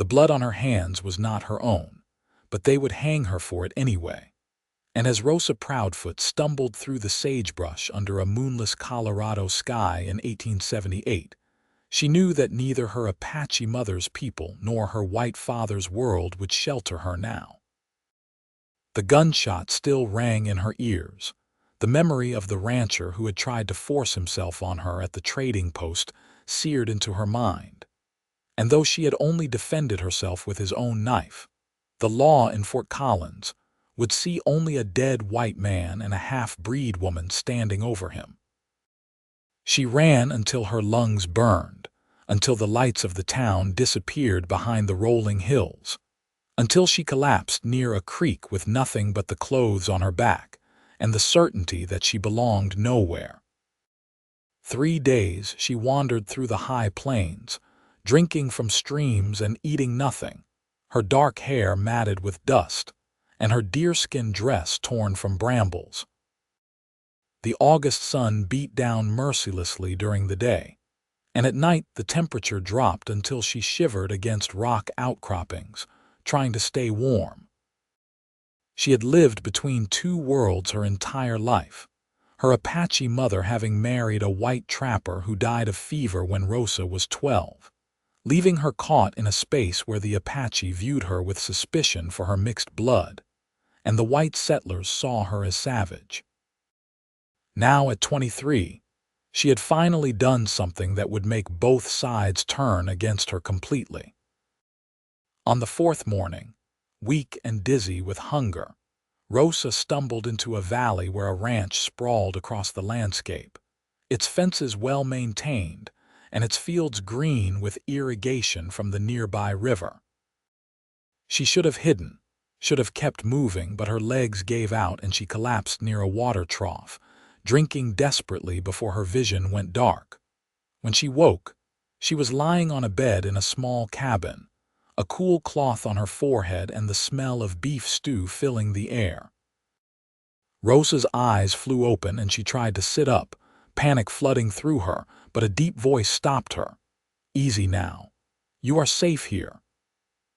The blood on her hands was not her own, but they would hang her for it anyway. And as Rosa Proudfoot stumbled through the sagebrush under a moonless Colorado sky in 1878, she knew that neither her Apache mother's people nor her white father's world would shelter her now. The gunshot still rang in her ears. The memory of the rancher who had tried to force himself on her at the trading post seared into her mind. And though she had only defended herself with his own knife, the law in Fort Collins would see only a dead white man and a half-breed woman standing over him. She ran until her lungs burned, until the lights of the town disappeared behind the rolling hills, until she collapsed near a creek with nothing but the clothes on her back and the certainty that she belonged nowhere. 3 days she wandered through the high plains, drinking from streams and eating nothing, her dark hair matted with dust, and her deerskin dress torn from brambles. The August sun beat down mercilessly during the day, and at night the temperature dropped until she shivered against rock outcroppings, trying to stay warm. She had lived between two worlds her entire life, her Apache mother having married a white trapper who died of fever when Rosa was 12, leaving her caught in a space where the Apache viewed her with suspicion for her mixed blood, and the white settlers saw her as savage. Now at 23, she had finally done something that would make both sides turn against her completely. On the 4th morning, weak and dizzy with hunger, Rosa stumbled into a valley where a ranch sprawled across the landscape, its fences well maintained and its fields green with irrigation from the nearby river. She should have hidden, should have kept moving, but her legs gave out and she collapsed near a water trough, drinking desperately before her vision went dark. When she woke, she was lying on a bed in a small cabin, a cool cloth on her forehead and the smell of beef stew filling the air. Rosa's eyes flew open and she tried to sit up, panic flooding through her, but a deep voice stopped her. "Easy now. You are safe here."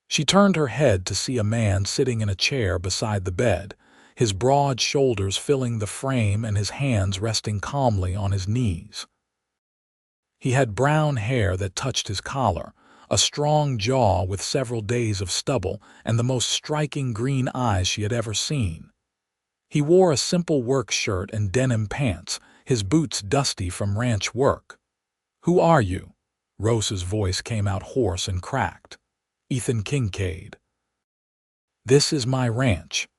She turned her head to see a man sitting in a chair beside the bed, his broad shoulders filling the frame and his hands resting calmly on his knees. He had brown hair that touched his collar, a strong jaw with several days of stubble, and the most striking green eyes she had ever seen. He wore a simple work shirt and denim pants, his boots dusty from ranch work. "Who are you?" Rosa's voice came out hoarse and cracked. "Ethan Kincaid. This is my ranch.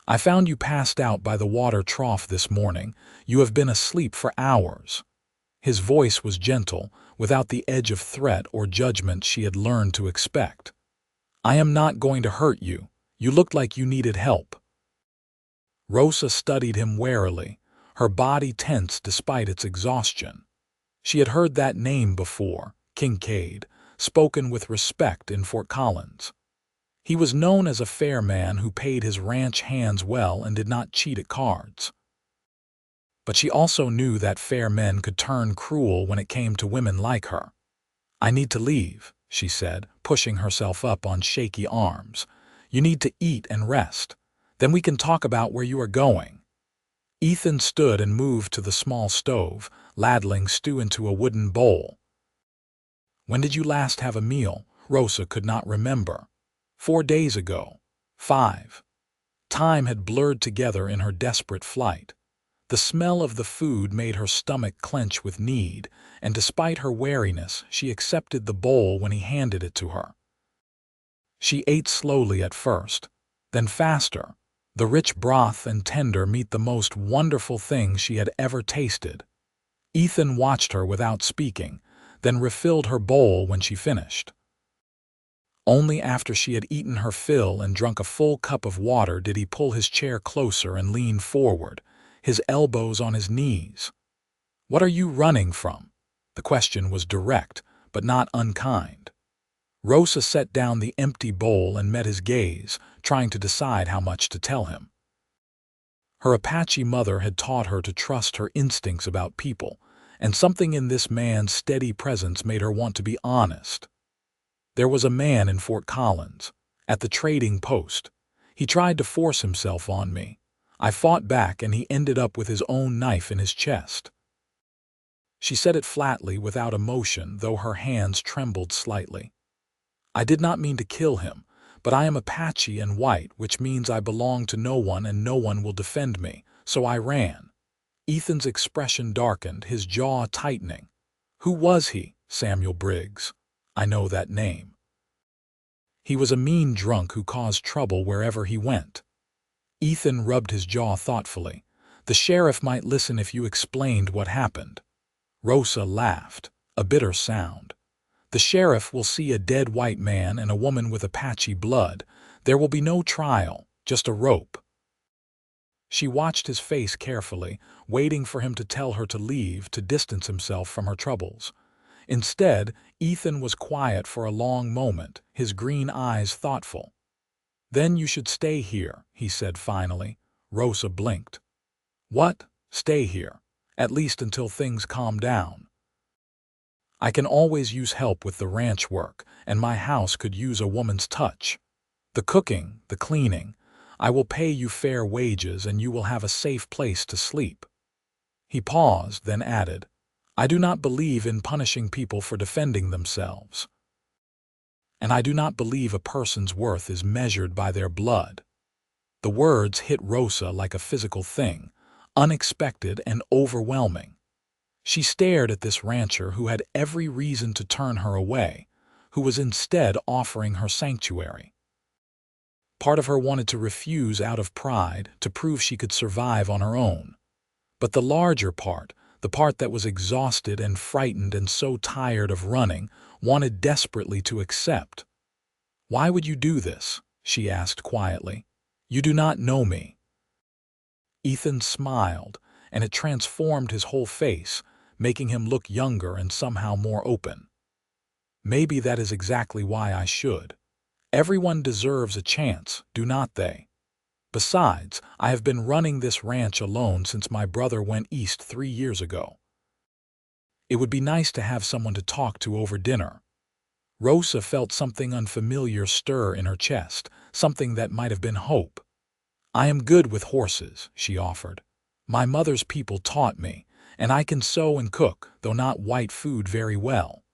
I found you passed out by the water trough this morning. You have been asleep for hours." His voice was gentle, without the edge of threat or judgment she had learned to expect. "I am not going to hurt you. You looked like you needed help." Rosa studied him warily, her body tense despite its exhaustion. She had heard that name before, Kincaid, spoken with respect in Fort Collins. He was known as a fair man who paid his ranch hands well and did not cheat at cards. But she also knew that fair men could turn cruel when it came to women like her. "I need to leave," she said, pushing herself up on shaky arms. "You need to eat and rest. Then we can talk about where you are going." Ethan stood and moved to the small stove, ladling stew into a wooden bowl. "When did you last have a meal?" Rosa could not remember. 4 days ago. 5. Time had blurred together in her desperate flight. The smell of the food made her stomach clench with need, and despite her wariness, she accepted the bowl when he handed it to her. She ate slowly at first, then faster, the rich broth and tender meat the most wonderful thing she had ever tasted. Ethan watched her without speaking, then refilled her bowl when she finished. Only after she had eaten her fill and drunk a full cup of water did he pull his chair closer and lean forward, his elbows on his knees. "What are you running from?" The question was direct, but not unkind. Rosa set down the empty bowl and met his gaze, trying to decide how much to tell him. Her Apache mother had taught her to trust her instincts about people, and something in this man's steady presence made her want to be honest. There was a man in Fort Collins, at the trading post. He tried to force himself on me. I fought back and he ended up with his own knife in his chest." She said it flatly, without emotion, though her hands trembled slightly. "I did not mean to kill him, but I am Apache and white, which means I belong to no one and no one will defend me, so I ran." Ethan's expression darkened, his jaw tightening. "Who was he?" "Samuel Briggs. I know that name. He was a mean drunk who caused trouble wherever he went." Ethan rubbed his jaw thoughtfully. "The sheriff might listen if you explained what happened." Rosa laughed, a bitter sound. "The sheriff will see a dead white man and a woman with Apache blood. There will be no trial, just a rope." She watched his face carefully, waiting for him to tell her to leave, to distance himself from her troubles. Instead, Ethan was quiet for a long moment, his green eyes thoughtful. "Then you should stay here," he said finally. Rosa blinked. "What? Stay here? At least until things calm down." "I can always use help with the ranch work, and my house could use a woman's touch. The cooking, the cleaning. I will pay you fair wages and you will have a safe place to sleep." He paused, then added, "I do not believe in punishing people for defending themselves. And I do not believe a person's worth is measured by their blood." The words hit Rosa like a physical thing, unexpected and overwhelming. She stared at this rancher who had every reason to turn her away, who was instead offering her sanctuary. Part of her wanted to refuse out of pride, to prove she could survive on her own. But the larger part, the part that was exhausted and frightened and so tired of running, wanted desperately to accept. "Why would you do this?" she asked quietly. "You do not know me." Ethan smiled, and it transformed his whole face, making him look younger and somehow more open. "Maybe that is exactly why I should. Everyone deserves a chance, do not they? Besides, I have been running this ranch alone since my brother went east 3 years ago. It would be nice to have someone to talk to over dinner." Rosa felt something unfamiliar stir in her chest, something that might have been hope. "I am good with horses," she offered. "My mother's people taught me, and I can sew and cook, though not white food, very well."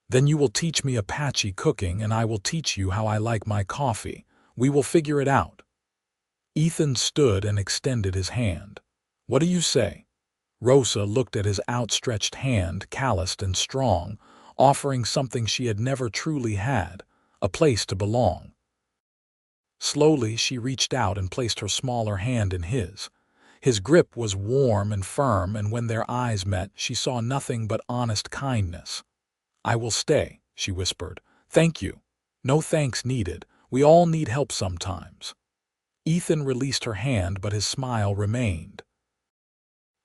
"Then you will teach me Apache cooking and I will teach you how I like my coffee. We will figure it out." Ethan stood and extended his hand. "What do you say?" Rosa looked at his outstretched hand, calloused and strong, offering something she had never truly had, a place to belong. Slowly she reached out and placed her smaller hand in his. His grip was warm and firm, and when their eyes met, she saw nothing but honest kindness. "I will stay," she whispered. "Thank you." "No thanks needed. We all need help sometimes." Ethan released her hand, but his smile remained.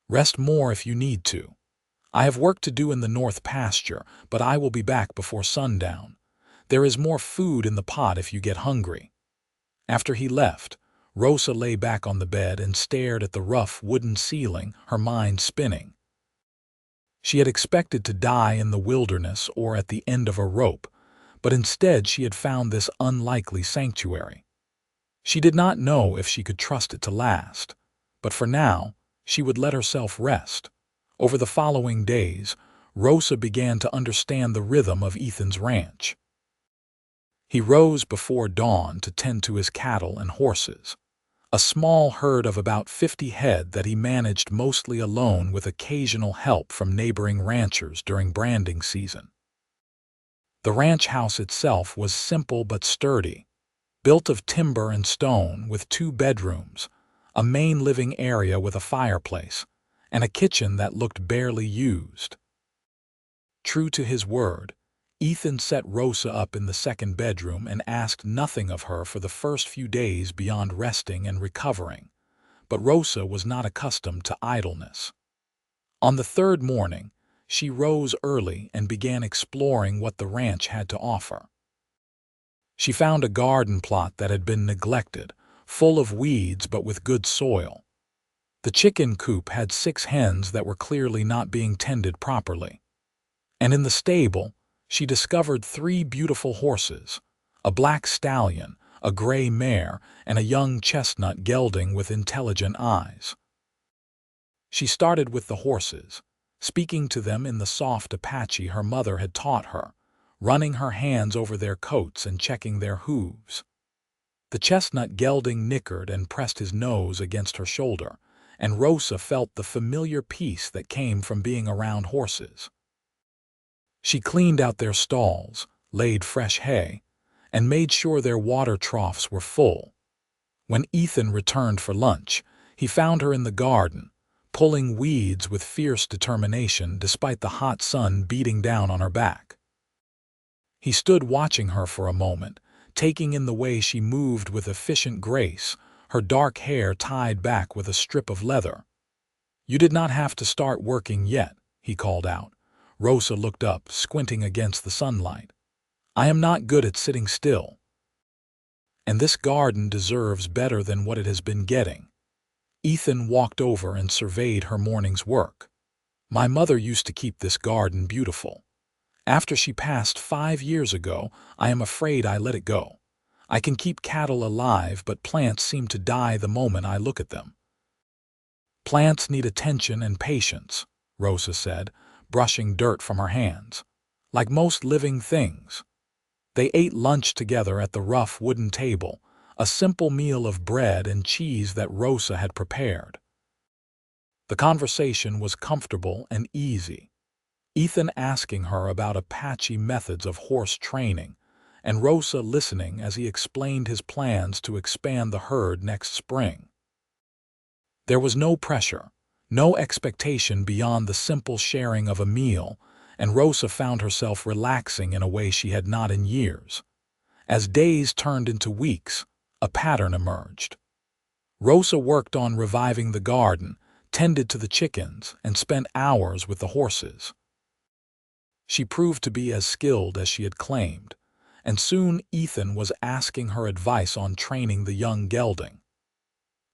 "Rest more if you need to. I have work to do in the north pasture, but I will be back before sundown. There is more food in the pot if you get hungry." After he left, Rosa lay back on the bed and stared at the rough wooden ceiling, her mind spinning. She had expected to die in the wilderness or at the end of a rope, but instead she had found this unlikely sanctuary. She did not know if she could trust it to last, but for now, she would let herself rest. Over the following days, Rosa began to understand the rhythm of Ethan's ranch. He rose before dawn to tend to his cattle and horses, a small herd of about 50 head that he managed mostly alone with occasional help from neighboring ranchers during branding season. The ranch house itself was simple but sturdy, built of timber and stone with 2 bedrooms, a main living area with a fireplace, and a kitchen that looked barely used. True to his word, Ethan set Rosa up in the 2nd bedroom and asked nothing of her for the first few days beyond resting and recovering, but Rosa was not accustomed to idleness. On the 3rd morning, she rose early and began exploring what the ranch had to offer. She found a garden plot that had been neglected, full of weeds but with good soil. The chicken coop had 6 hens that were clearly not being tended properly. And in the stable, she discovered 3 beautiful horses, a black stallion, a gray mare, and a young chestnut gelding with intelligent eyes. She started with the horses, speaking to them in the soft Apache her mother had taught her, running her hands over their coats and checking their hooves. The chestnut gelding nickered and pressed his nose against her shoulder, and Rosa felt the familiar peace that came from being around horses. She cleaned out their stalls, laid fresh hay, and made sure their water troughs were full. When Ethan returned for lunch, he found her in the garden, pulling weeds with fierce determination despite the hot sun beating down on her back. He stood watching her for a moment, taking in the way she moved with efficient grace, her dark hair tied back with a strip of leather. "You did not have to start working yet," he called out. Rosa looked up, squinting against the sunlight. "I am not good at sitting still. And this garden deserves better than what it has been getting." Ethan walked over and surveyed her morning's work. "My mother used to keep this garden beautiful. After she passed 5 years ago, I am afraid I let it go. I can keep cattle alive, but plants seem to die the moment I look at them." "Plants need attention and patience," Rosa said, brushing dirt from her hands. "Like most living things." They ate lunch together at the rough wooden table, a simple meal of bread and cheese that Rosa had prepared. The conversation was comfortable and easy, Ethan asking her about Apache methods of horse training, and Rosa listening as he explained his plans to expand the herd next spring. There was no pressure, no expectation beyond the simple sharing of a meal, and Rosa found herself relaxing in a way she had not in years. As days turned into weeks, a pattern emerged. Rosa worked on reviving the garden, tended to the chickens, and spent hours with the horses. She proved to be as skilled as she had claimed, and soon Ethan was asking her advice on training the young gelding.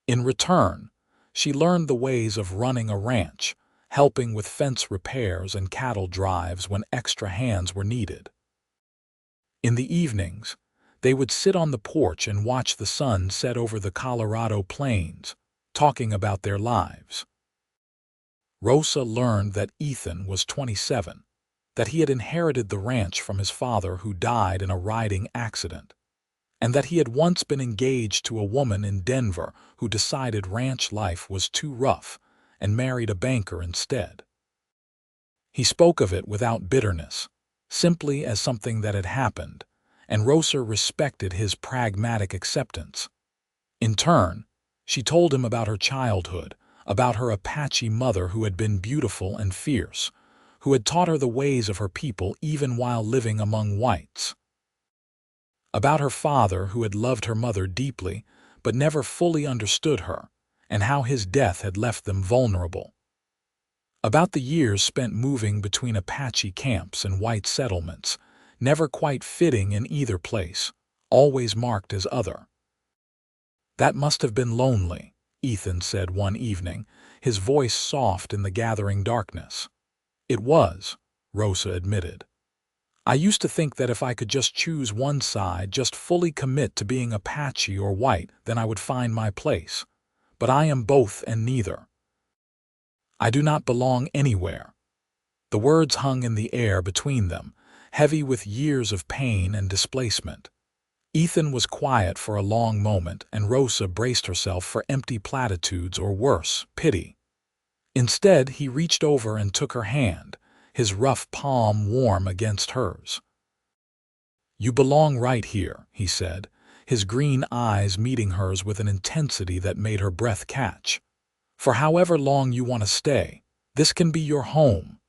In return, she learned the ways of running a ranch, helping with fence repairs and cattle drives when extra hands were needed. In the evenings, they would sit on the porch and watch the sun set over the Colorado plains, talking about their lives. Rosa learned that Ethan was 27, that he had inherited the ranch from his father who died in a riding accident, and that he had once been engaged to a woman in Denver who decided ranch life was too rough and married a banker instead. He spoke of it without bitterness, simply as something that had happened, and Rosa respected his pragmatic acceptance. In turn, she told him about her childhood, about her Apache mother who had been beautiful and fierce, who had taught her the ways of her people even while living among whites. About her father who had loved her mother deeply but never fully understood her, and how his death had left them vulnerable. About the years spent moving between Apache camps and white settlements, never quite fitting in either place, always marked as other. "That must have been lonely," Ethan said one evening, his voice soft in the gathering darkness. "It was," Rosa admitted. "I used to think that if I could just choose one side, just fully commit to being Apache or white, then I would find my place. But I am both and neither. I do not belong anywhere." The words hung in the air between them, heavy with years of pain and displacement. Ethan was quiet for a long moment, and Rosa braced herself for empty platitudes or worse, pity. Instead, he reached over and took her hand, his rough palm warm against hers. "You belong right here," he said, his green eyes meeting hers with an intensity that made her breath catch. "For however long you want to stay, this can be your home."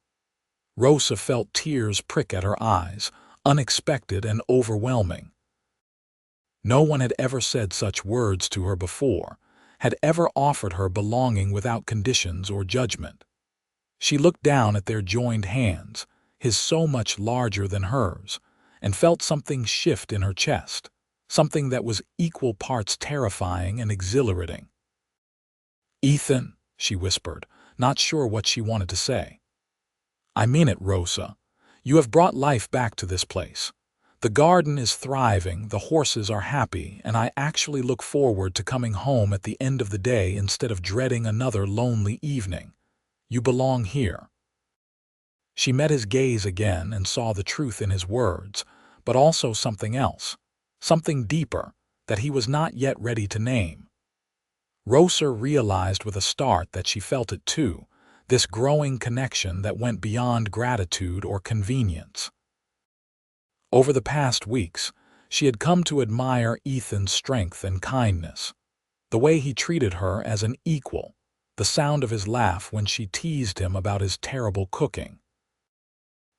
Rosa felt tears prick at her eyes, unexpected and overwhelming. No one had ever said such words to her before, had ever offered her belonging without conditions or judgment. She looked down at their joined hands, his so much larger than hers, and felt something shift in her chest, something that was equal parts terrifying and exhilarating. "Ethan," she whispered, not sure what she wanted to say. "I mean it, Rosa. You have brought life back to this place. The garden is thriving, the horses are happy, and I actually look forward to coming home at the end of the day instead of dreading another lonely evening. You belong here." She met his gaze again and saw the truth in his words, but also something else, something deeper, that he was not yet ready to name. Rosa realized with a start that she felt it too, this growing connection that went beyond gratitude or convenience. Over the past weeks, she had come to admire Ethan's strength and kindness, the way he treated her as an equal, the sound of his laugh when she teased him about his terrible cooking.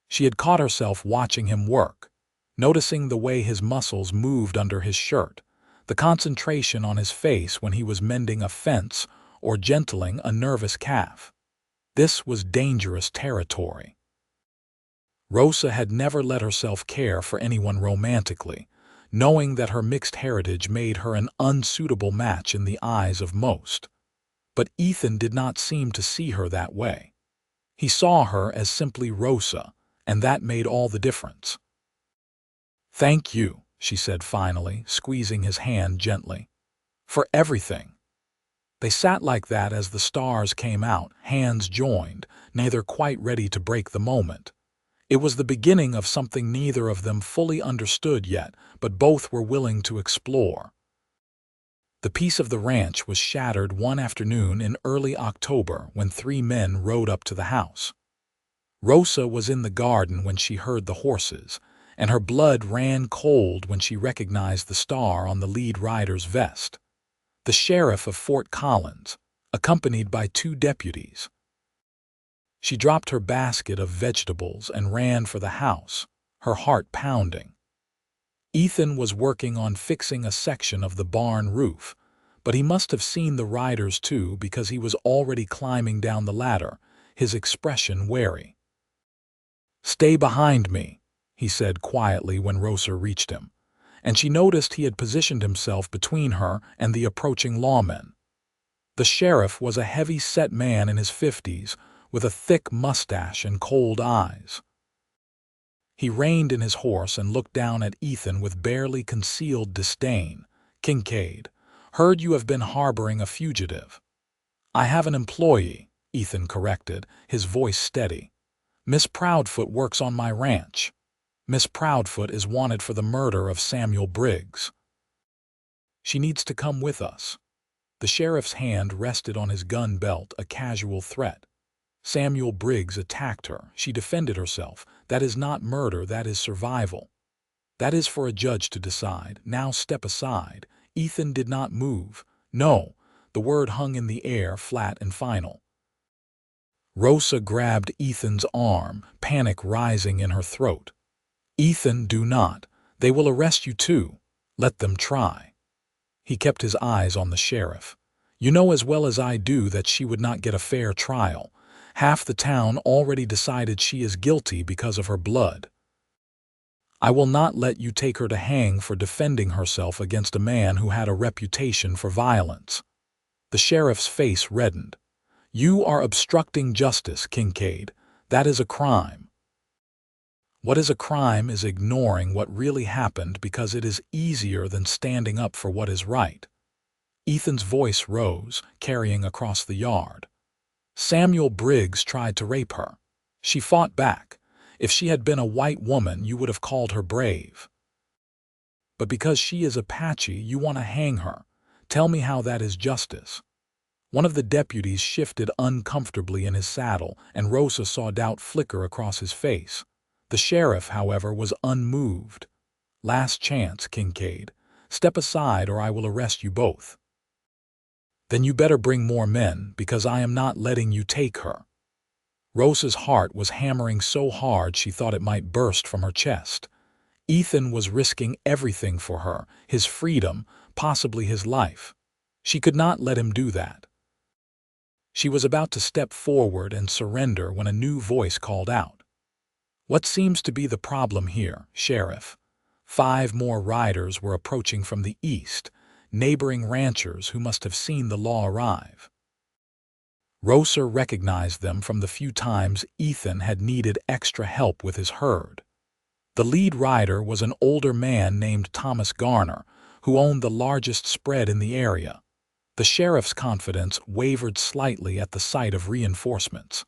She had caught herself watching him work, noticing the way his muscles moved under his shirt, the concentration on his face when he was mending a fence or gentling a nervous calf. This was dangerous territory. Rosa had never let herself care for anyone romantically, knowing that her mixed heritage made her an unsuitable match in the eyes of most. But Ethan did not seem to see her that way. He saw her as simply Rosa, and that made all the difference. "Thank you," she said finally, squeezing his hand gently. "For everything." They sat like that as the stars came out, hands joined, neither quite ready to break the moment. It was the beginning of something neither of them fully understood yet, but both were willing to explore. The peace of the ranch was shattered one afternoon in early October when 3 men rode up to the house. Rosa was in the garden when she heard the horses, and her blood ran cold when she recognized the star on the lead rider's vest. The sheriff of Fort Collins, accompanied by 2 deputies. She dropped her basket of vegetables and ran for the house, her heart pounding. Ethan was working on fixing a section of the barn roof, but he must have seen the riders too because he was already climbing down the ladder, his expression wary. "Stay behind me," he said quietly when Rosa reached him, and she noticed he had positioned himself between her and the approaching lawmen. The sheriff was a heavy-set man in his 50s, with a thick mustache and cold eyes. He reined in his horse and looked down at Ethan with barely concealed disdain. "Kincaid, heard you have been harboring a fugitive." "I have an employee," Ethan corrected, his voice steady. "Miss Proudfoot works on my ranch. Miss Proudfoot is wanted for the murder of Samuel Briggs. She needs to come with us." The sheriff's hand rested on his gun belt, a casual threat. "Samuel Briggs attacked her. She defended herself. That is not murder, that is survival." "That is for a judge to decide. Now step aside." Ethan did not move. "No." The word hung in the air, flat and final. Rosa grabbed Ethan's arm, panic rising in her throat. "Ethan, do not. They will arrest you too. Let them try." He kept his eyes on the sheriff. "You know as well as I do that she would not get a fair trial. Half the town already decided she is guilty because of her blood. I will not let you take her to hang for defending herself against a man who had a reputation for violence." The sheriff's face reddened. "You are obstructing justice, Kincaid. That is a crime." "What is a crime is ignoring what really happened because it is easier than standing up for what is right." Ethan's voice rose, carrying across the yard. "Samuel Briggs tried to rape her. She fought back. If she had been a white woman, you would have called her brave. But because she is Apache, you want to hang her. Tell me how that is justice." One of the deputies shifted uncomfortably in his saddle, and Rosa saw doubt flicker across his face. The sheriff, however, was unmoved. "Last chance, Kincaid. Step aside or I will arrest you both." "Then you better bring more men, because I am not letting you take her." Rosa's heart was hammering so hard she thought it might burst from her chest. Ethan was risking everything for her, his freedom, possibly his life. She could not let him do that. She was about to step forward and surrender when a new voice called out. "What seems to be the problem here, Sheriff?" 5 more riders were approaching from the east, neighboring ranchers who must have seen the law arrive. Rosa recognized them from the few times Ethan had needed extra help with his herd. The lead rider was an older man named Thomas Garner, who owned the largest spread in the area. The sheriff's confidence wavered slightly at the sight of reinforcements.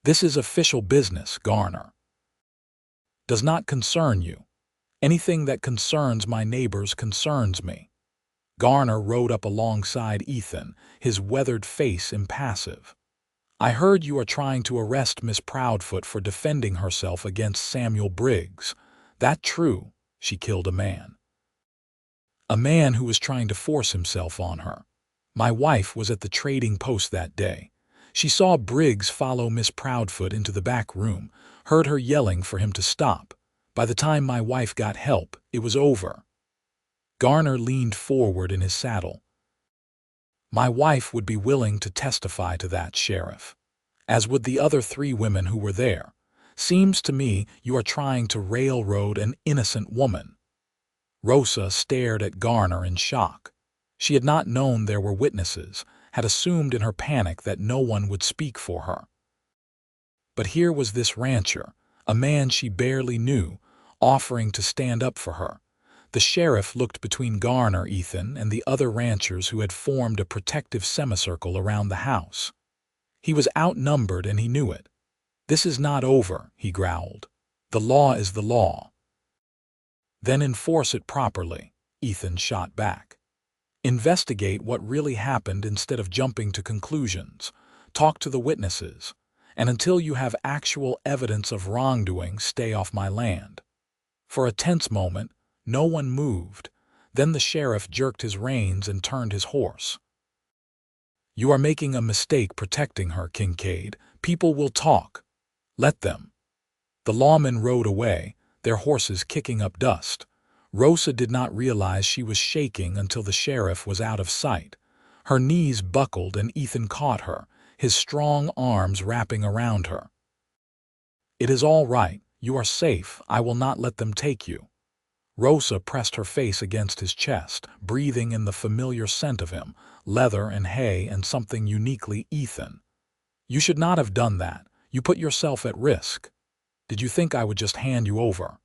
"This is official business, Garner. Does not concern you. Anything that concerns my neighbors concerns me." Garner rode up alongside Ethan, his weathered face impassive. "I heard you are trying to arrest Miss Proudfoot for defending herself against Samuel Briggs. That true? She killed a man. A man who was trying to force himself on her. My wife was at the trading post that day. She saw Briggs follow Miss Proudfoot into the back room, heard her yelling for him to stop. By the time my wife got help, it was over." Garner leaned forward in his saddle. "My wife would be willing to testify to that, Sheriff, as would the other 3 women who were there. Seems to me you are trying to railroad an innocent woman." Rosa stared at Garner in shock. She had not known there were witnesses, had assumed in her panic that no one would speak for her. But here was this rancher, a man she barely knew, offering to stand up for her. The sheriff looked between Garner, Ethan, and the other ranchers who had formed a protective semicircle around the house. He was outnumbered and he knew it. "This is not over," he growled. "The law is the law." "Then enforce it properly," Ethan shot back. "Investigate what really happened instead of jumping to conclusions. Talk to the witnesses. And until you have actual evidence of wrongdoing, stay off my land." For a tense moment, no one moved. Then the sheriff jerked his reins and turned his horse. "You are making a mistake protecting her, Kincaid. People will talk. Let them." The lawmen rode away, their horses kicking up dust. Rosa did not realize she was shaking until the sheriff was out of sight. Her knees buckled and Ethan caught her, his strong arms wrapping around her. "It is all right. You are safe. I will not let them take you." Rosa pressed her face against his chest, breathing in the familiar scent of him, leather and hay and something uniquely Ethan. "You should not have done that. You put yourself at risk. Did you think I would just hand you over?"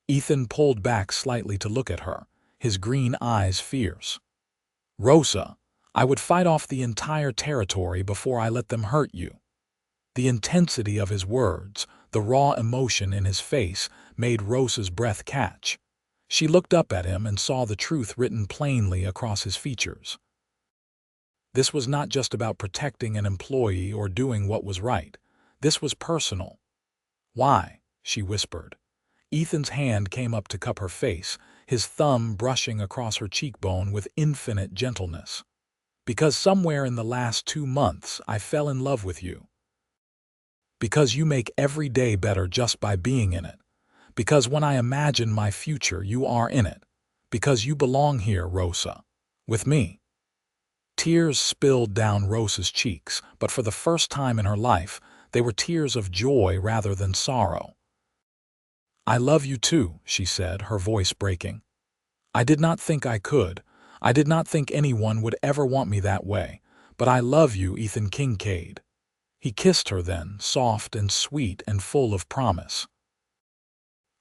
Ethan pulled back slightly to look at her, his green eyes fierce. "Rosa, I would fight off the entire territory before I let them hurt you." The intensity of his words, the raw emotion in his face, made Rosa's breath catch. She looked up at him and saw the truth written plainly across his features. This was not just about protecting an employee or doing what was right. This was personal. "Why?" she whispered. Ethan's hand came up to cup her face, his thumb brushing across her cheekbone with infinite gentleness. "Because somewhere in the last 2 months I fell in love with you. Because you make every day better just by being in it. Because when I imagine my future, you are in it. Because you belong here, Rosa. With me." Tears spilled down Rosa's cheeks, but for the first time in her life, they were tears of joy rather than sorrow. "I love you too," she said, her voice breaking. "I did not think I could. I did not think anyone would ever want me that way. But I love you, Ethan Kincaid." He kissed her then, soft and sweet and full of promise.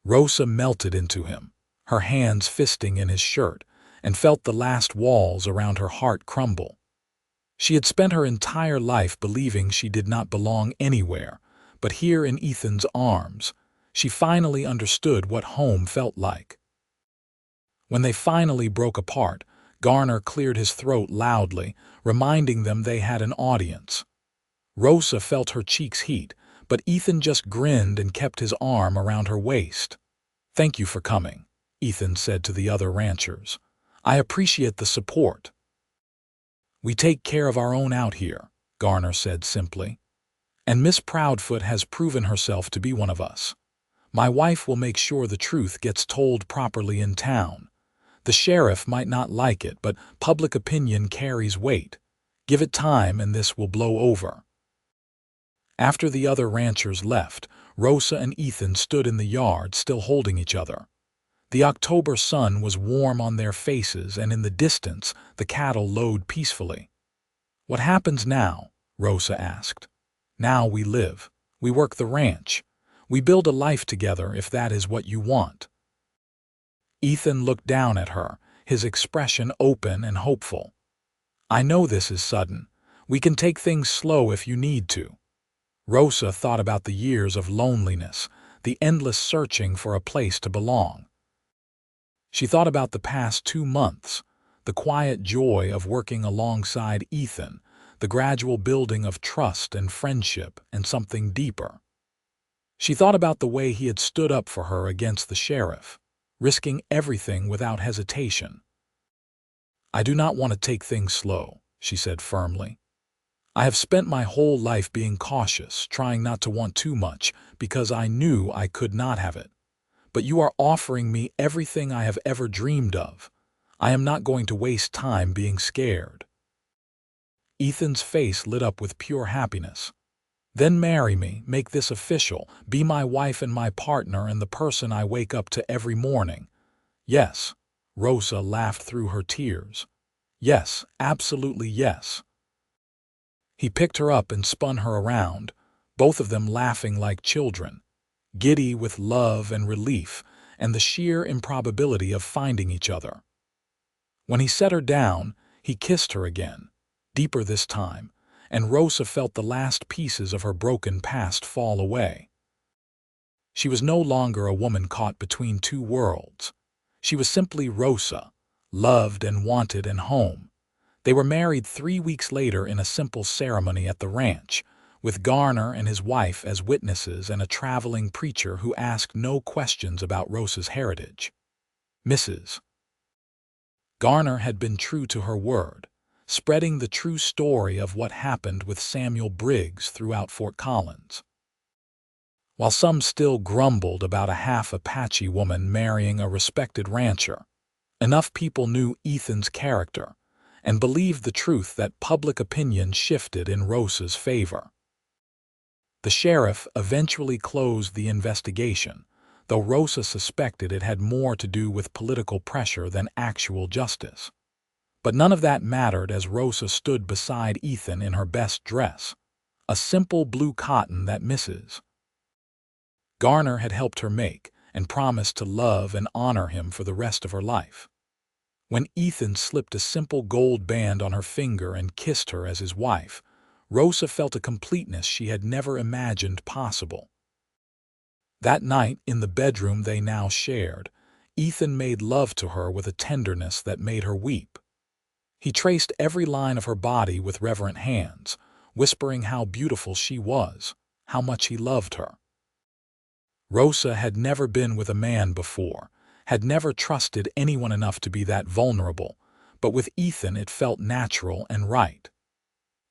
Rosa melted into him, her hands fisting in his shirt, and felt the last walls around her heart crumble. She had spent her entire life believing she did not belong anywhere, but here in Ethan's arms, she finally understood what home felt like. When they finally broke apart, Garner cleared his throat loudly, reminding them they had an audience. Rosa felt her cheeks heat, but Ethan just grinned and kept his arm around her waist. "Thank you for coming," Ethan said to the other ranchers. "I appreciate the support." "We take care of our own out here," Garner said simply. "And Miss Proudfoot has proven herself to be one of us. My wife will make sure the truth gets told properly in town. The sheriff might not like it, but public opinion carries weight. Give it time and this will blow over." After the other ranchers left, Rosa and Ethan stood in the yard, still holding each other. The October sun was warm on their faces, and in the distance, the cattle lowed peacefully. "What happens now?" Rosa asked. "Now we live. We work the ranch. We build a life together if that is what you want." Ethan looked down at her, his expression open and hopeful. "I know this is sudden. We can take things slow if you need to." Rosa thought about the years of loneliness, the endless searching for a place to belong. She thought about the past 2 months, the quiet joy of working alongside Ethan, the gradual building of trust and friendship and something deeper. She thought about the way he had stood up for her against the sheriff, risking everything without hesitation. "I do not want to take things slow," she said firmly. "I have spent my whole life being cautious, trying not to want too much, because I knew I could not have it. But you are offering me everything I have ever dreamed of. I am not going to waste time being scared." Ethan's face lit up with pure happiness. "Then marry me, make this official, be my wife and my partner and the person I wake up to every morning." "Yes," Rosa laughed through her tears. "Yes, absolutely yes." He picked her up and spun her around, both of them laughing like children, giddy with love and relief and the sheer improbability of finding each other. When he set her down, he kissed her again, deeper this time, and Rosa felt the last pieces of her broken past fall away. She was no longer a woman caught between two worlds. She was simply Rosa, loved and wanted and home. They were married 3 weeks later in a simple ceremony at the ranch, with Garner and his wife as witnesses and a traveling preacher who asked no questions about Rosa's heritage. Mrs. Garner had been true to her word, spreading the true story of what happened with Samuel Briggs throughout Fort Collins. While some still grumbled about a half Apache woman marrying a respected rancher, enough people knew Ethan's character and believed the truth that public opinion shifted in Rosa's favor. The sheriff eventually closed the investigation, though Rosa suspected it had more to do with political pressure than actual justice. But none of that mattered as Rosa stood beside Ethan in her best dress, a simple blue cotton that Mrs. Garner had helped her make and promised to love and honor him for the rest of her life. When Ethan slipped a simple gold band on her finger and kissed her as his wife, Rosa felt a completeness she had never imagined possible. That night, in the bedroom they now shared, Ethan made love to her with a tenderness that made her weep. He traced every line of her body with reverent hands, whispering how beautiful she was, how much he loved her. Rosa had never been with a man before, had never trusted anyone enough to be that vulnerable, but with Ethan it felt natural and right.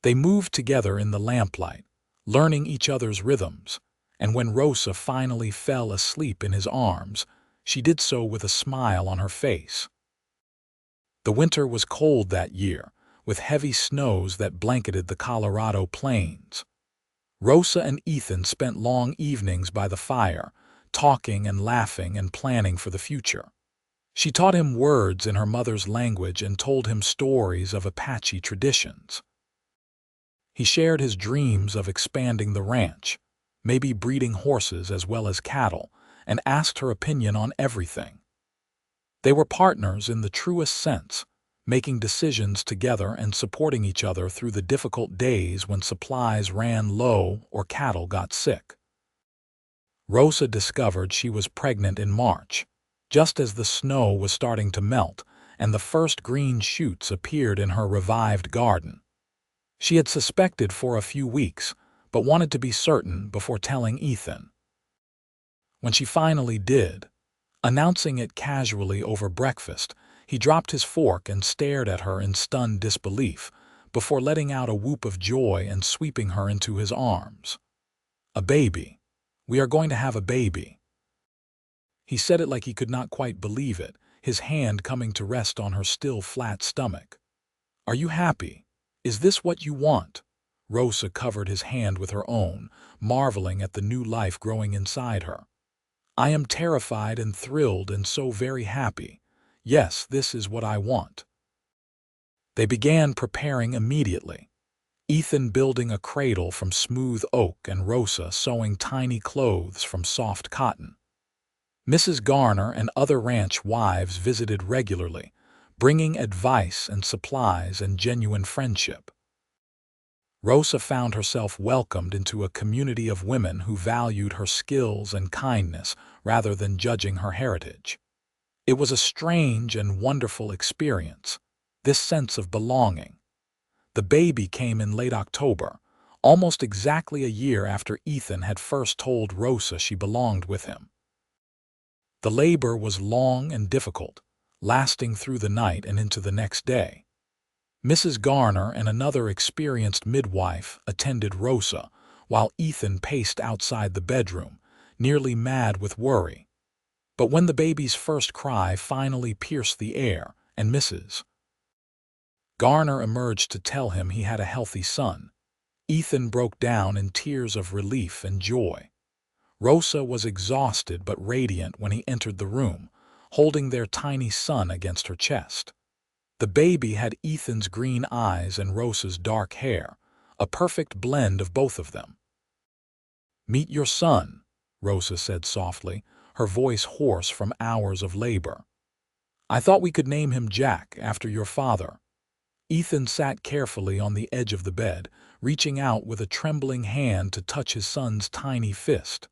They moved together in the lamplight, learning each other's rhythms, and when Rosa finally fell asleep in his arms, she did so with a smile on her face. The winter was cold that year, with heavy snows that blanketed the Colorado plains. Rosa and Ethan spent long evenings by the fire, talking and laughing and planning for the future. She taught him words in her mother's language and told him stories of Apache traditions. He shared his dreams of expanding the ranch, maybe breeding horses as well as cattle, and asked her opinion on everything. They were partners in the truest sense, making decisions together and supporting each other through the difficult days when supplies ran low or cattle got sick. Rosa discovered she was pregnant in March, just as the snow was starting to melt and the first green shoots appeared in her revived garden. She had suspected for a few weeks, but wanted to be certain before telling Ethan. When she finally did, announcing it casually over breakfast, he dropped his fork and stared at her in stunned disbelief, before letting out a whoop of joy and sweeping her into his arms. "A baby. We are going to have a baby." He said it like he could not quite believe it, his hand coming to rest on her still flat stomach. "Are you happy? Is this what you want?" Rosa covered his hand with her own, marveling at the new life growing inside her. "I am terrified and thrilled and so very happy. Yes, this is what I want." They began preparing immediately. Ethan building a cradle from smooth oak and Rosa sewing tiny clothes from soft cotton. Mrs. Garner and other ranch wives visited regularly, bringing advice and supplies and genuine friendship. Rosa found herself welcomed into a community of women who valued her skills and kindness rather than judging her heritage. It was a strange and wonderful experience, this sense of belonging. The baby came in late October, almost exactly a year after Ethan had first told Rosa she belonged with him. The labor was long and difficult, lasting through the night and into the next day. Mrs. Garner and another experienced midwife attended Rosa, while Ethan paced outside the bedroom, nearly mad with worry. But when the baby's first cry finally pierced the air, and Mrs. Garner emerged to tell him he had a healthy son, Ethan broke down in tears of relief and joy. Rosa was exhausted but radiant when he entered the room, holding their tiny son against her chest. The baby had Ethan's green eyes and Rosa's dark hair, a perfect blend of both of them. "Meet your son," Rosa said softly, her voice hoarse from hours of labor. "I thought we could name him Jack after your father." Ethan sat carefully on the edge of the bed, reaching out with a trembling hand to touch his son's tiny fist.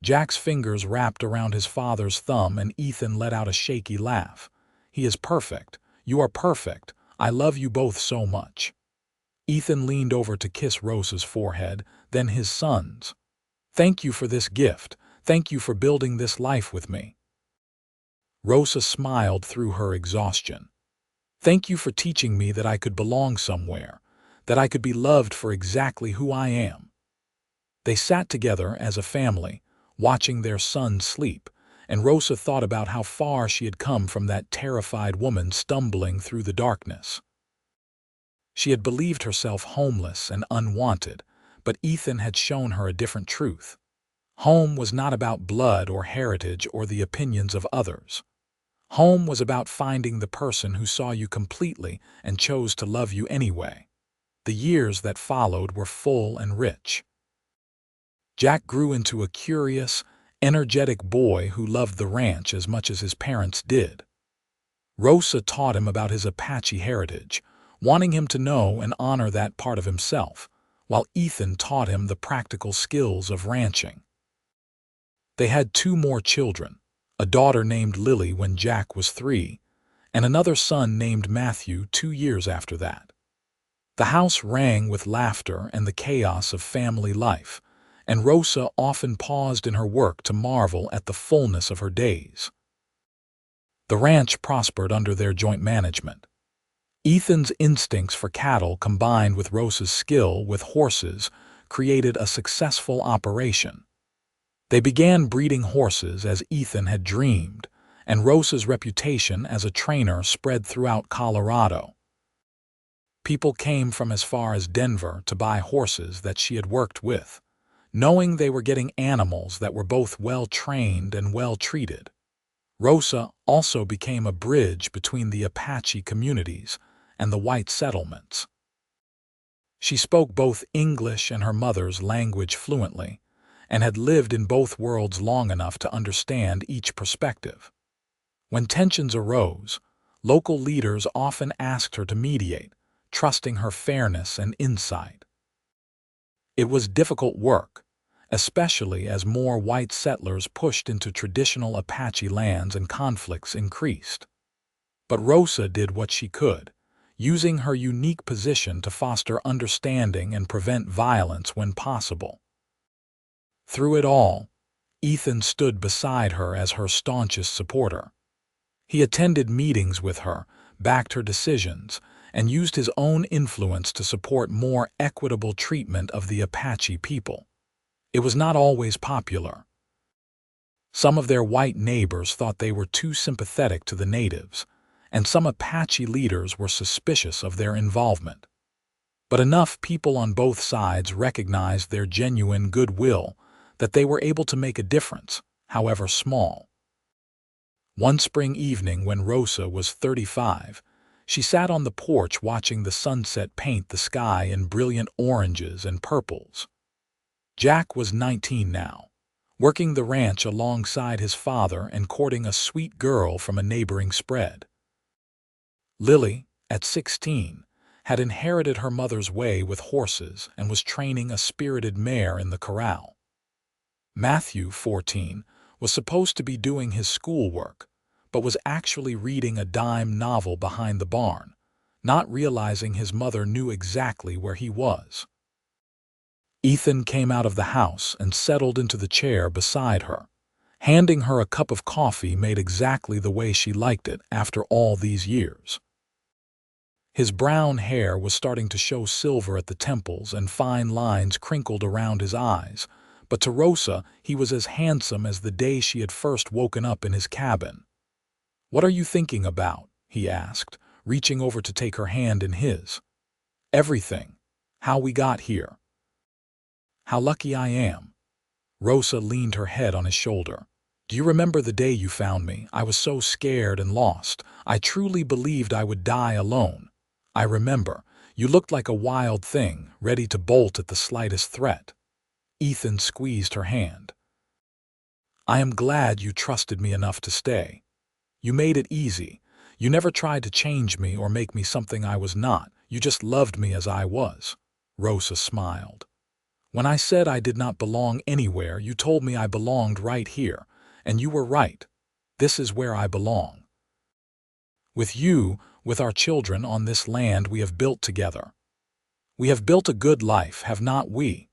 Jack's fingers wrapped around his father's thumb and Ethan let out a shaky laugh. "He is perfect. You are perfect. I love you both so much." Ethan leaned over to kiss Rosa's forehead, then his son's. "Thank you for this gift. Thank you for building this life with me." Rosa smiled through her exhaustion. "Thank you for teaching me that I could belong somewhere, that I could be loved for exactly who I am." They sat together as a family, watching their son sleep, and Rosa thought about how far she had come from that terrified woman stumbling through the darkness. She had believed herself homeless and unwanted, but Ethan had shown her a different truth. Home was not about blood or heritage or the opinions of others. Home was about finding the person who saw you completely and chose to love you anyway. The years that followed were full and rich. Jack grew into a curious, energetic boy who loved the ranch as much as his parents did. Rosa taught him about his Apache heritage, wanting him to know and honor that part of himself, while Ethan taught him the practical skills of ranching. They had 2 more children, a daughter named Lily when Jack was 3, and another son named Matthew 2 years after that. The house rang with laughter and the chaos of family life, and Rosa often paused in her work to marvel at the fullness of her days. The ranch prospered under their joint management. Ethan's instincts for cattle combined with Rosa's skill with horses created a successful operation. They began breeding horses as Ethan had dreamed, and Rosa's reputation as a trainer spread throughout Colorado. People came from as far as Denver to buy horses that she had worked with, knowing they were getting animals that were both well-trained and well-treated. Rosa also became a bridge between the Apache communities and the white settlements. She spoke both English and her mother's language fluently, and had lived in both worlds long enough to understand each perspective. When tensions arose, local leaders often asked her to mediate, trusting her fairness and insight. It was difficult work, especially as more white settlers pushed into traditional Apache lands and conflicts increased. But Rosa did what she could, using her unique position to foster understanding and prevent violence when possible. Through it all, Ethan stood beside her as her staunchest supporter. He attended meetings with her, backed her decisions, and used his own influence to support more equitable treatment of the Apache people. It was not always popular. Some of their white neighbors thought they were too sympathetic to the natives, and some Apache leaders were suspicious of their involvement. But enough people on both sides recognized their genuine goodwill that they were able to make a difference, however small. One spring evening when Rosa was 35, She sat on the porch watching the sunset paint the sky in brilliant oranges and purples. Jack was 19 now, working the ranch alongside his father and courting a sweet girl from a neighboring spread. Lily, at 16, had inherited her mother's way with horses and was training a spirited mare in the corral. Matthew, 14, was supposed to be doing his schoolwork, but was actually reading a dime novel behind the barn, not realizing his mother knew exactly where he was. Ethan came out of the house and settled into the chair beside her, handing her a cup of coffee made exactly the way she liked it after all these years. His brown hair was starting to show silver at the temples and fine lines crinkled around his eyes, but to Rosa he was as handsome as the day she had first woken up in his cabin. "What are you thinking about?" he asked, reaching over to take her hand in his. "Everything. How we got here. How lucky I am." Rosa leaned her head on his shoulder. "Do you remember the day you found me? I was so scared and lost. I truly believed I would die alone. I remember. You looked like a wild thing, ready to bolt at the slightest threat." Ethan squeezed her hand. "I am glad you trusted me enough to stay. You made it easy. You never tried to change me or make me something I was not. You just loved me as I was." Rosa smiled. "When I said I did not belong anywhere, you told me I belonged right here, and you were right. This is where I belong. With you, with our children on this land we have built together. We have built a good life, have not we?"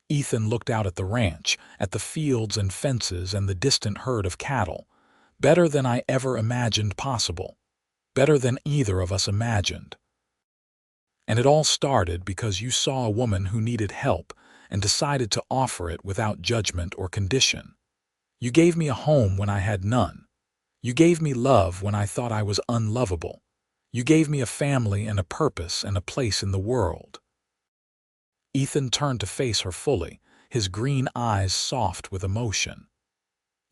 Ethan looked out at the ranch, at the fields and fences and the distant herd of cattle. "Better than I ever imagined possible. Better than either of us imagined. And it all started because you saw a woman who needed help and decided to offer it without judgment or condition. You gave me a home when I had none. You gave me love when I thought I was unlovable. You gave me a family and a purpose and a place in the world." Ethan turned to face her fully, his green eyes soft with emotion.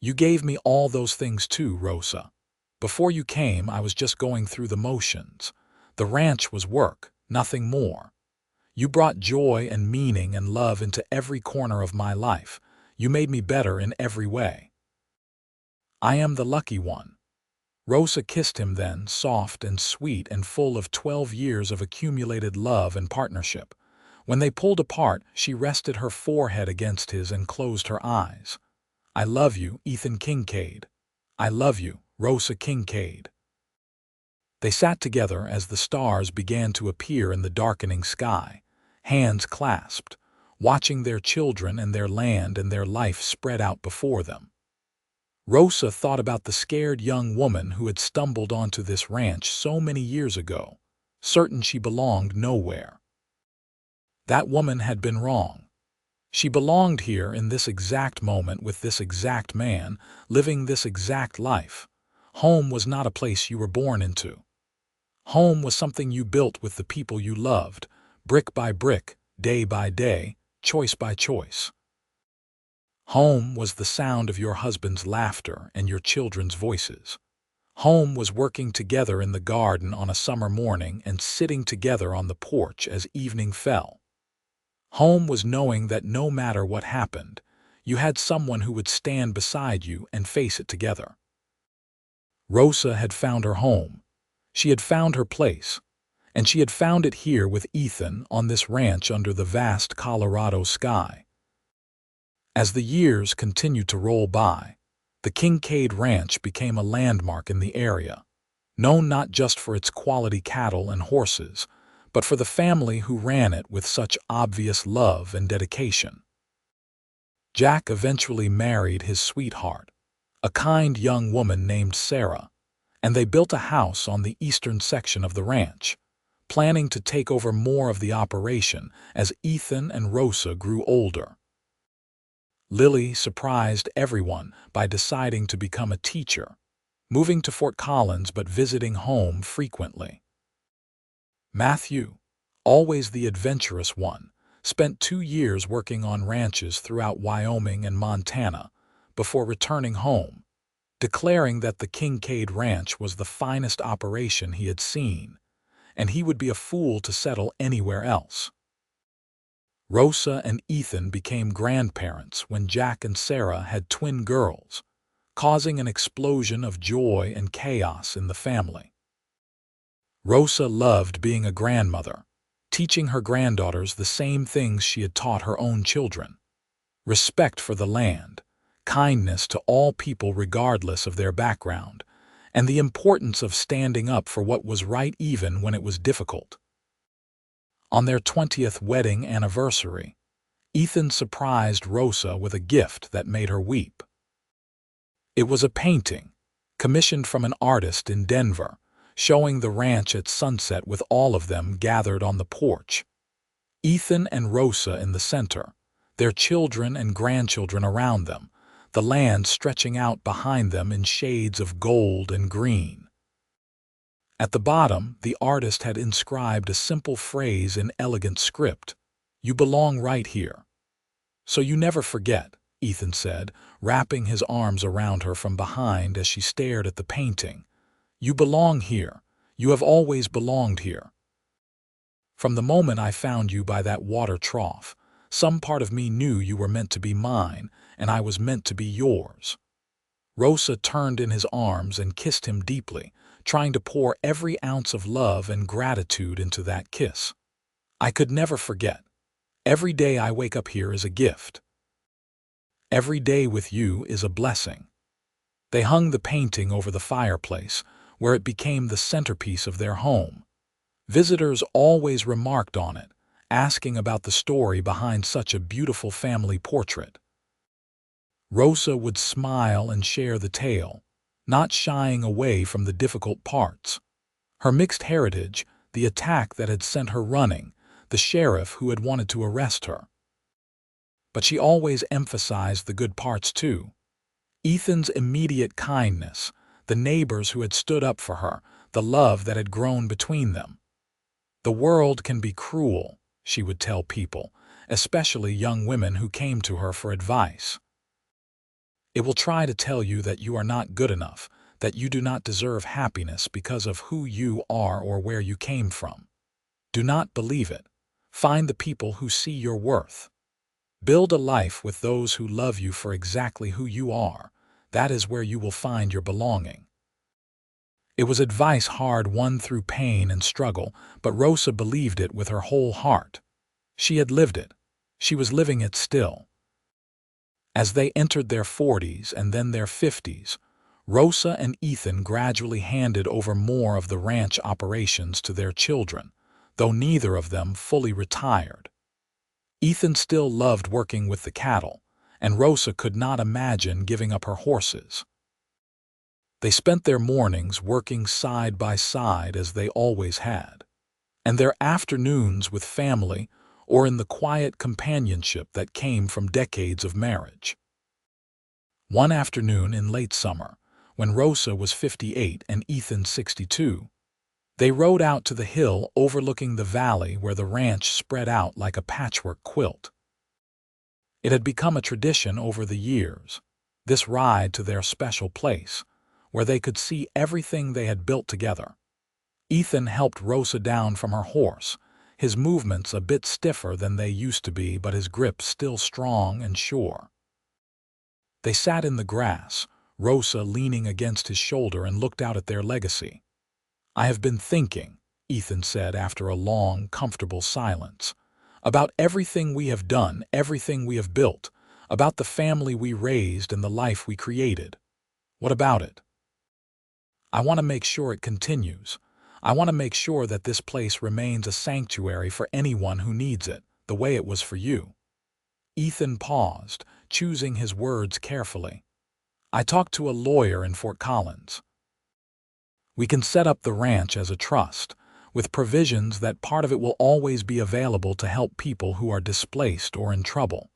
"You gave me all those things too, Rosa. Before you came, I was just going through the motions. The ranch was work, nothing more. You brought joy and meaning and love into every corner of my life. You made me better in every way. I am the lucky one." Rosa kissed him then, soft and sweet and full of 12 years of accumulated love and partnership. When they pulled apart, she rested her forehead against his and closed her eyes. "I love you, Ethan Kincaid. I love you, Rosa Kincaid." They sat together as the stars began to appear in the darkening sky, hands clasped, watching their children and their land and their life spread out before them. Rosa thought about the scared young woman who had stumbled onto this ranch so many years ago, certain she belonged nowhere. That woman had been wrong. She belonged here in this exact moment with this exact man, living this exact life. Home was not a place you were born into. Home was something you built with the people you loved, brick by brick, day by day, choice by choice. Home was the sound of your husband's laughter and your children's voices. Home was working together in the garden on a summer morning and sitting together on the porch as evening fell. Home was knowing that no matter what happened, you had someone who would stand beside you and face it together. Rosa had found her home. She had found her place, and she had found it here with Ethan on this ranch under the vast Colorado sky. As the years continued to roll by, the Kincaid Ranch became a landmark in the area, known not just for its quality cattle and horses, but for the family who ran it with such obvious love and dedication. Jack eventually married his sweetheart, a kind young woman named Sarah, and they built a house on the eastern section of the ranch, planning to take over more of the operation as Ethan and Rosa grew older. Lily surprised everyone by deciding to become a teacher, moving to Fort Collins but visiting home frequently. Matthew, always the adventurous one, spent 2 years working on ranches throughout Wyoming and Montana before returning home, declaring that the Kincaid Ranch was the finest operation he had seen. and he would be a fool to settle anywhere else. Rosa and Ethan became grandparents when Jack and Sarah had twin girls, causing an explosion of joy and chaos in the family. Rosa loved being a grandmother, teaching her granddaughters the same things she had taught her own children: respect for the land, kindness to all people regardless of their background, and the importance of standing up for what was right even when it was difficult. On their 20th wedding anniversary, Ethan surprised Rosa with a gift that made her weep. It was a painting, commissioned from an artist in Denver, showing the ranch at sunset with all of them gathered on the porch. Ethan and Rosa in the center, their children and grandchildren around them, the land stretching out behind them in shades of gold and green. At the bottom, the artist had inscribed a simple phrase in elegant script: "You belong right here." "So you never forget," Ethan said, wrapping his arms around her from behind as she stared at the painting. "You belong here. You have always belonged here. From the moment I found you by that water trough, some part of me knew you were meant to be mine, and I was meant to be yours." Rosa turned in his arms and kissed him deeply, trying to pour every ounce of love and gratitude into that kiss. "I could never forget. Every day I wake up here is a gift. Every day with you is a blessing." They hung the painting over the fireplace, where it became the centerpiece of their home. Visitors always remarked on it, asking about the story behind such a beautiful family portrait. Rosa would smile and share the tale, not shying away from the difficult parts: her mixed heritage, the attack that had sent her running, the sheriff who had wanted to arrest her. But she always emphasized the good parts too: Ethan's immediate kindness, the neighbors who had stood up for her, the love that had grown between them. "The world can be cruel," she would tell people, especially young women who came to her for advice. "It will try to tell you that you are not good enough, that you do not deserve happiness because of who you are or where you came from. Do not believe it. Find the people who see your worth. Build a life with those who love you for exactly who you are. That is where you will find your belonging." It was advice hard-won through pain and struggle, but Rosa believed it with her whole heart. She had lived it. She was living it still. As they entered their 40s and then their 50s, Rosa and Ethan gradually handed over more of the ranch operations to their children, though neither of them fully retired. Ethan still loved working with the cattle, and Rosa could not imagine giving up her horses. They spent their mornings working side by side as they always had, and their afternoons with family or in the quiet companionship that came from decades of marriage. One afternoon in late summer, when Rosa was 58 and Ethan 62, they rode out to the hill overlooking the valley where the ranch spread out like a patchwork quilt. It had become a tradition over the years, this ride to their special place, where they could see everything they had built together. Ethan helped Rosa down from her horse, his movements a bit stiffer than they used to be but his grip still strong and sure. They sat in the grass, Rosa leaning against his shoulder, and looked out at their legacy. "I have been thinking," Ethan said after a long, comfortable silence, "about everything we have done, everything we have built, about the family we raised and the life we created. What about it? I want to make sure it continues. I want to make sure that this place remains a sanctuary for anyone who needs it, the way it was for you." Ethan paused, choosing his words carefully. "I talked to a lawyer in Fort Collins. We can set up the ranch as a trust, with provisions that part of it will always be available to help people who are displaced or in trouble.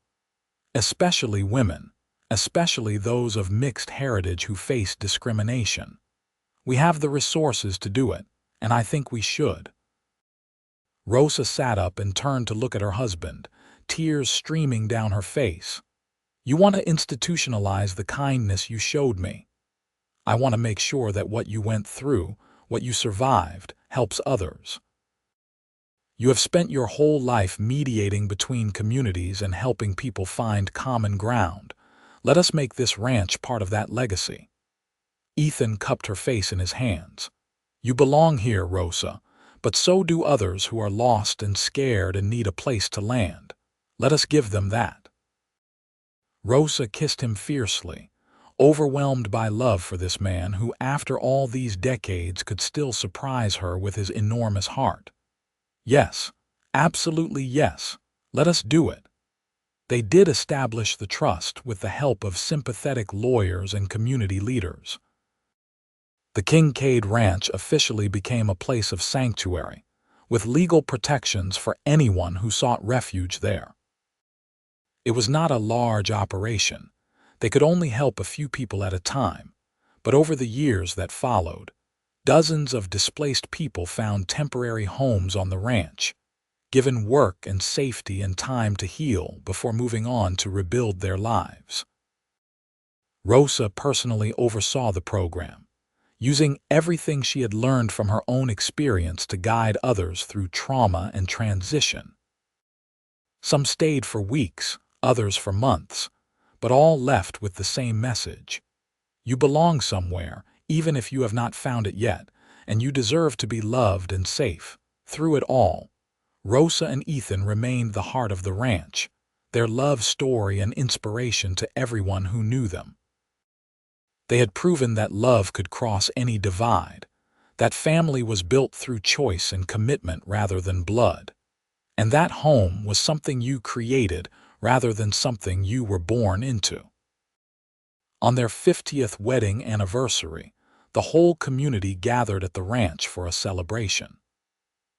Especially women, especially those of mixed heritage who face discrimination. We have the resources to do it, and I think we should." Rosa sat up and turned to look at her husband, tears streaming down her face. "You want to institutionalize the kindness you showed me. I want to make sure that what you went through, what you survived, helps others. You have spent your whole life mediating between communities and helping people find common ground. Let us make this ranch part of that legacy." Ethan cupped her face in his hands. "You belong here, Rosa, but so do others who are lost and scared and need a place to land. Let us give them that." Rosa kissed him fiercely, overwhelmed by love for this man who, after all these decades, could still surprise her with his enormous heart. "Yes, absolutely yes. Let us do it." They did establish the trust with the help of sympathetic lawyers and community leaders. The Kincaid Ranch officially became a place of sanctuary, with legal protections for anyone who sought refuge there. It was not a large operation. They could only help a few people at a time, but over the years that followed, dozens of displaced people found temporary homes on the ranch, given work and safety and time to heal before moving on to rebuild their lives. Rosa personally oversaw the program, using everything she had learned from her own experience to guide others through trauma and transition. Some stayed for weeks, others for months, but all left with the same message. You belong somewhere, even if you have not found it yet, and you deserve to be loved and safe. Through it all, Rosa and Ethan remained the heart of the ranch, their love story and inspiration to everyone who knew them. They had proven that love could cross any divide, that family was built through choice and commitment rather than blood, and that home was something you created rather than something you were born into. On their 50th wedding anniversary, the whole community gathered at the ranch for a celebration.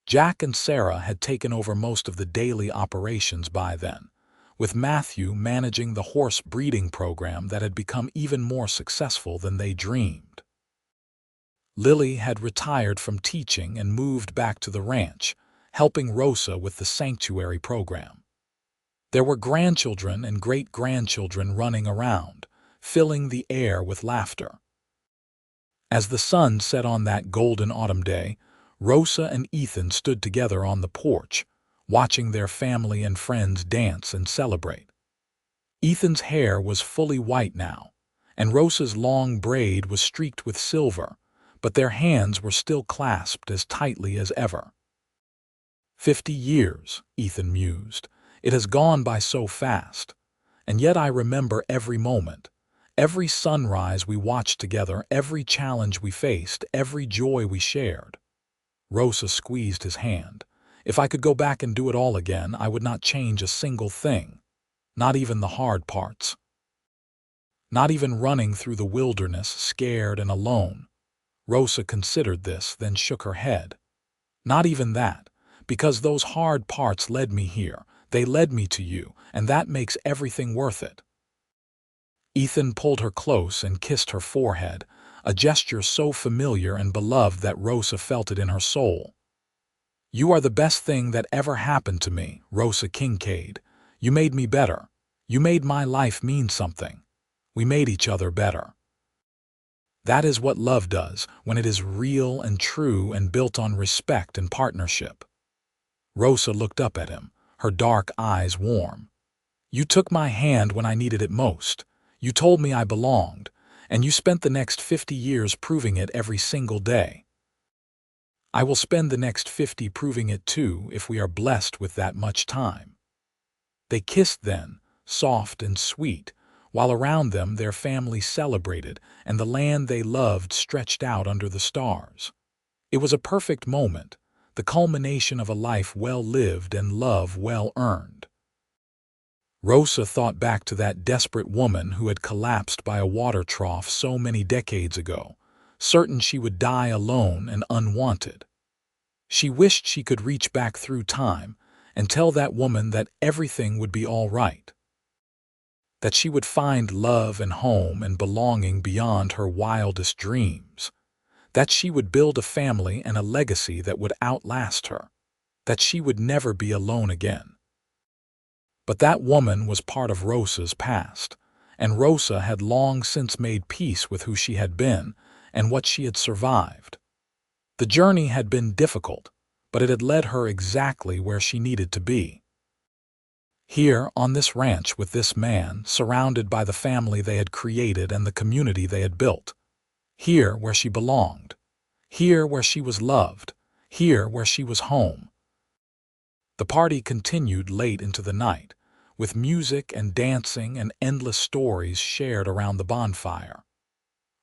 Jack and Sarah had taken over most of the daily operations by then, with Matthew managing the horse breeding program that had become even more successful than they dreamed. Lily had retired from teaching and moved back to the ranch, helping Rosa with the sanctuary program. There were grandchildren and great-grandchildren running around, filling the air with laughter. As the sun set on that golden autumn day, Rosa and Ethan stood together on the porch, watching their family and friends dance and celebrate. Ethan's hair was fully white now, and Rosa's long braid was streaked with silver, but their hands were still clasped as tightly as ever. 50 years, Ethan mused. It has gone by so fast, and yet I remember every moment, every sunrise we watched together, every challenge we faced, every joy we shared. Rosa squeezed his hand. "If I could go back and do it all again, I would not change a single thing, not even the hard parts. Not even running through the wilderness, scared and alone." Rosa considered this, then shook her head. "Not even that, because those hard parts led me here. They led me to you, and that makes everything worth it." Ethan pulled her close and kissed her forehead, a gesture so familiar and beloved that Rosa felt it in her soul. "You are the best thing that ever happened to me, Rosa Kincaid. You made me better. You made my life mean something. We made each other better." That is what love does when it is real and true and built on respect and partnership. Rosa looked up at him, her dark eyes warm. "You took my hand when I needed it most. You told me I belonged, and you spent the next 50 years proving it every single day. I will spend the next 50 proving it too if we are blessed with that much time." They kissed then, soft and sweet, while around them their family celebrated and the land they loved stretched out under the stars. It was a perfect moment, the culmination of a life well lived and love well earned. Rosa thought back to that desperate woman who had collapsed by a water trough so many decades ago, certain she would die alone and unwanted. She wished she could reach back through time and tell that woman that everything would be all right, that she would find love and home and belonging beyond her wildest dreams, that she would build a family and a legacy that would outlast her, that she would never be alone again. But that woman was part of Rosa's past, and Rosa had long since made peace with who she had been and what she had survived. The journey had been difficult, but it had led her exactly where she needed to be. Here, on this ranch with this man, surrounded by the family they had created and the community they had built. Here where she belonged. Here where she was loved. Here where she was home. The party continued late into the night, with music and dancing and endless stories shared around the bonfire.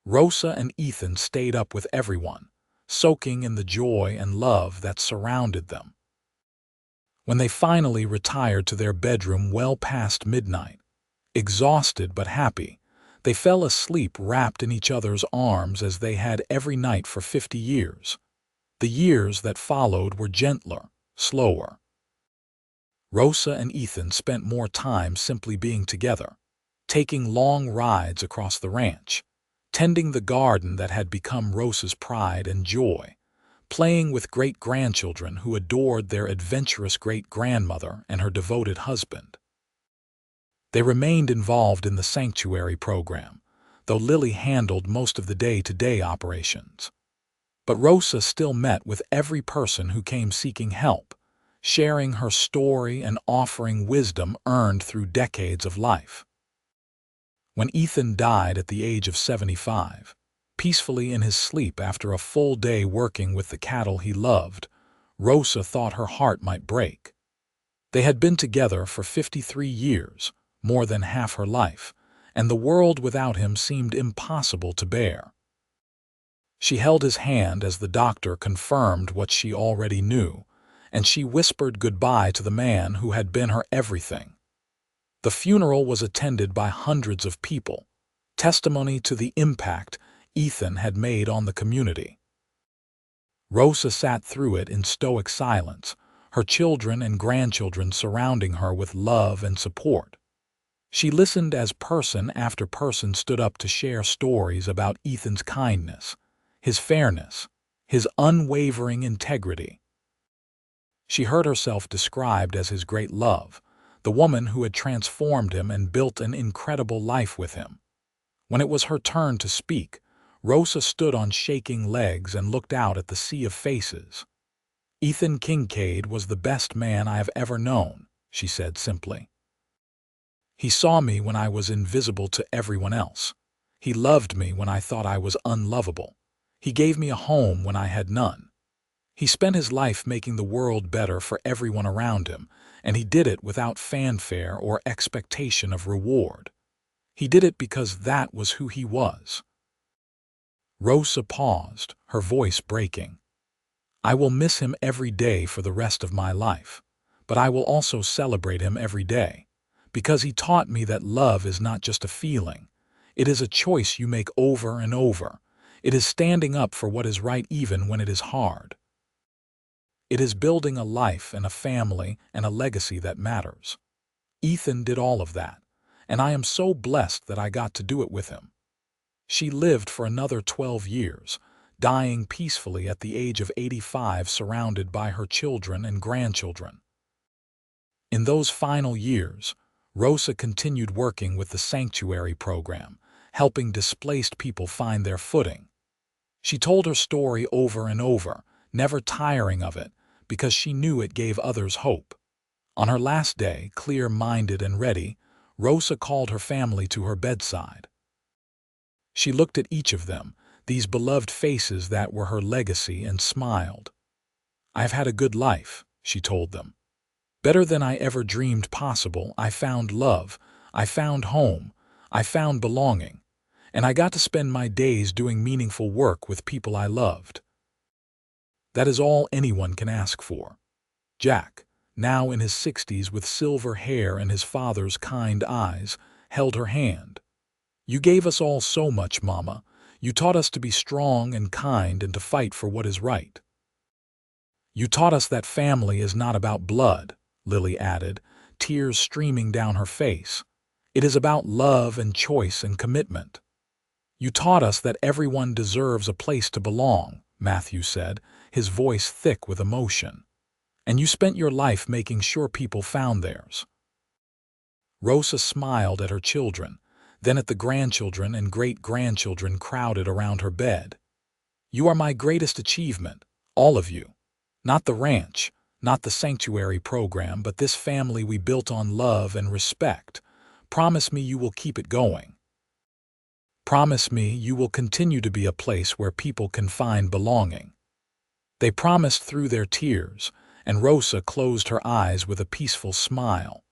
Rosa and Ethan stayed up with everyone, soaking in the joy and love that surrounded them. When they finally retired to their bedroom well past midnight, exhausted but happy, they fell asleep wrapped in each other's arms as they had every night for 50 years. The years that followed were gentler, slower. Rosa and Ethan spent more time simply being together, taking long rides across the ranch, tending the garden that had become Rosa's pride and joy, playing with great-grandchildren who adored their adventurous great-grandmother and her devoted husband. They remained involved in the sanctuary program, though Lily handled most of the day-to-day operations. But Rosa still met with every person who came seeking help, sharing her story and offering wisdom earned through decades of life. When Ethan died at the age of 75, peacefully in his sleep after a full day working with the cattle he loved, Rosa thought her heart might break. They had been together for 53 years, more than half her life, and the world without him seemed impossible to bear. She held his hand as the doctor confirmed what she already knew, and she whispered goodbye to the man who had been her everything. The funeral was attended by hundreds of people, testimony to the impact Ethan had made on the community. Rosa sat through it in stoic silence, her children and grandchildren surrounding her with love and support. She listened as person after person stood up to share stories about Ethan's kindness, his fairness, his unwavering integrity. She heard herself described as his great love, the woman who had transformed him and built an incredible life with him. When it was her turn to speak, Rosa stood on shaking legs and looked out at the sea of faces. "Ethan Kincaid was the best man I have ever known," she said simply. "He saw me when I was invisible to everyone else. He loved me when I thought I was unlovable. He gave me a home when I had none. He spent his life making the world better for everyone around him, and he did it without fanfare or expectation of reward. He did it because that was who he was." Rosa paused, her voice breaking. "I will miss him every day for the rest of my life, but I will also celebrate him every day, because he taught me that love is not just a feeling. It is a choice you make over and over. It is standing up for what is right even when it is hard. It is building a life and a family and a legacy that matters. Ethan did all of that, and I am so blessed that I got to do it with him." She lived for another 12 years, dying peacefully at the age of 85, surrounded by her children and grandchildren. In those final years, Rosa continued working with the sanctuary program, helping displaced people find their footing. She told her story over and over, never tiring of it, because she knew it gave others hope. On her last day, clear-minded and ready, Rosa called her family to her bedside. She looked at each of them, these beloved faces that were her legacy, and smiled. "I've had a good life," she told them. "Better than I ever dreamed possible. I found love, I found home, I found belonging, and I got to spend my days doing meaningful work with people I loved." That is all anyone can ask for. Jack, now in his 60s with silver hair and his father's kind eyes, held her hand. "You gave us all so much, Mama. You taught us to be strong and kind and to fight for what is right." "You taught us that family is not about blood," Lily added, tears streaming down her face. "It is about love and choice and commitment." "You taught us that everyone deserves a place to belong," Matthew said, his voice thick with emotion. "And you spent your life making sure people found theirs." Rosa smiled at her children, then at the grandchildren and great-grandchildren crowded around her bed. "You are my greatest achievement, all of you. Not the ranch, not the sanctuary program, but this family we built on love and respect. Promise me you will keep it going. Promise me you will continue to be a place where people can find belonging." They promised through their tears, and Rosa closed her eyes with a peaceful smile.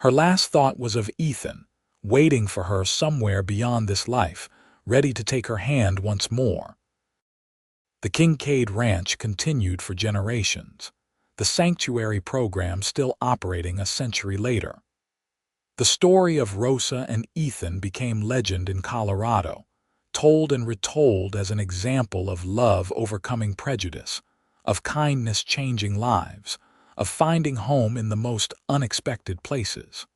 Her last thought was of Ethan, waiting for her somewhere beyond this life, ready to take her hand once more. The Kincaid Ranch continued for generations, the sanctuary program still operating a century later. The story of Rosa and Ethan became legend in Colorado, told and retold as an example of love overcoming prejudice, of kindness changing lives, of finding home in the most unexpected places.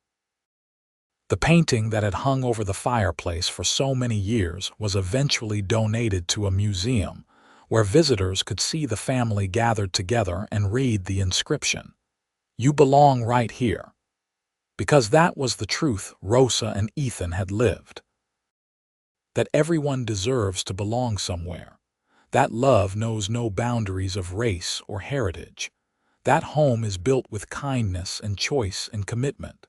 The painting that had hung over the fireplace for so many years was eventually donated to a museum, where visitors could see the family gathered together and read the inscription, "You belong right here." Because that was the truth Rosa and Ethan had lived. That everyone deserves to belong somewhere. That love knows no boundaries of race or heritage. That home is built with kindness and choice and commitment.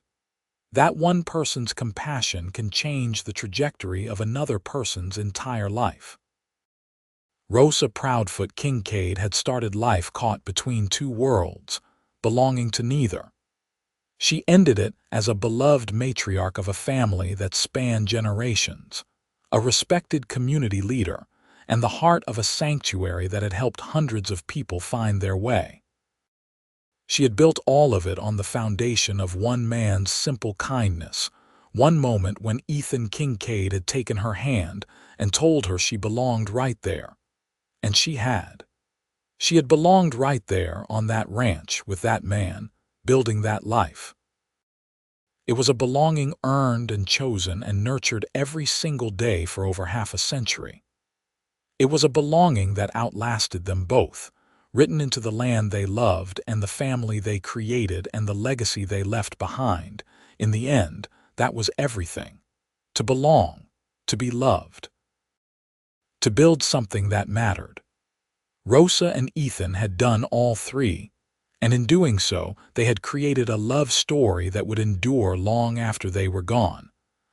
That one person's compassion can change the trajectory of another person's entire life. Rosa Proudfoot Kincaid had started life caught between two worlds, belonging to neither. She ended it as a beloved matriarch of a family that spanned generations, a respected community leader, and the heart of a sanctuary that had helped hundreds of people find their way. She had built all of it on the foundation of one man's simple kindness, one moment when Ethan Kincaid had taken her hand and told her she belonged right there. And she had. She had belonged right there on that ranch with that man, building that life. It was a belonging earned and chosen and nurtured every single day for over half a century. It was a belonging that outlasted them both, written into the land they loved and the family they created and the legacy they left behind. In the end, that was everything. To belong, to be loved, to build something that mattered. Rosa and Ethan had done all three, and in doing so, they had created a love story that would endure long after they were gone,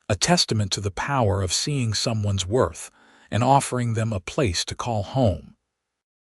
a testament to the power of seeing someone's worth and offering them a place to call home,